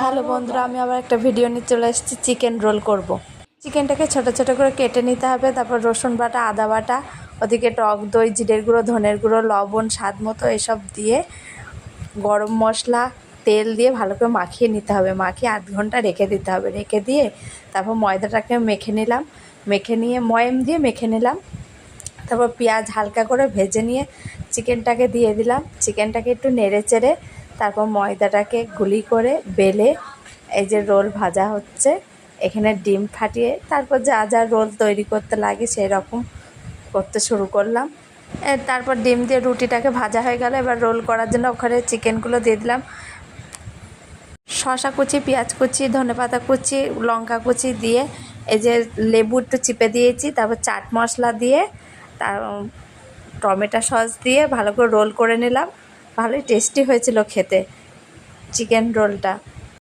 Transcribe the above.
Hello বন্ধুরা, আমি আবার একটা ভিডিও নিয়ে চলে এসেছি। চিকেন রোল করব। চিকেনটাকে ছোট ছোট করে কেটে নিতে হবে। তারপর রসুন বাটা, আদা বাটা, ওদিকে টক দই, জিরের গুঁড়ো, ধনের গুঁড়ো, লবণ স্বাদ মতো এসব দিয়ে, গরম মশলা, তেল দিয়ে ভালো করে মাখিয়ে নিতে হবে। মাখিয়ে আধ ঘন্টা রেখে দিতে হবে। রেখে দিয়ে তারপর ময়দাটাকে মেখে নিলাম। মেখে নিয়ে ময়াম দিয়ে মেখে নিলাম। তারপর পেঁয়াজ হালকা করে ভেজে নিয়ে চিকেনটাকে দিয়ে দিলাম। চিকেনটাকে একটু নেড়ে চেড়ে তারপর ময়দাটাকে গুলি করে বেলে এই যে রোল ভাজা হচ্ছে, এখানে ডিম ফাটিয়ে তারপর যা যা রোল তৈরি করতে লাগে সেই রকম করতে শুরু করলাম। তারপর ডিম দিয়ে রুটিটাকে ভাজা হয়ে গেল। এবার রোল করার জন্য ওখানে চিকেনগুলো দিয়ে দিলাম। শসা কুচি, পেঁয়াজ কুচি, ধনেপাতা কুচি, লঙ্কা কুচি দিয়ে এই যে লেবু একটু চিপে দিয়েছি। তারপর চাট মশলা দিয়ে তার টমেটো সস দিয়ে ভালো করে রোল করে নিলাম। ভালোই টেস্টি হয়েছিল খেতে চিকেন রোলটা।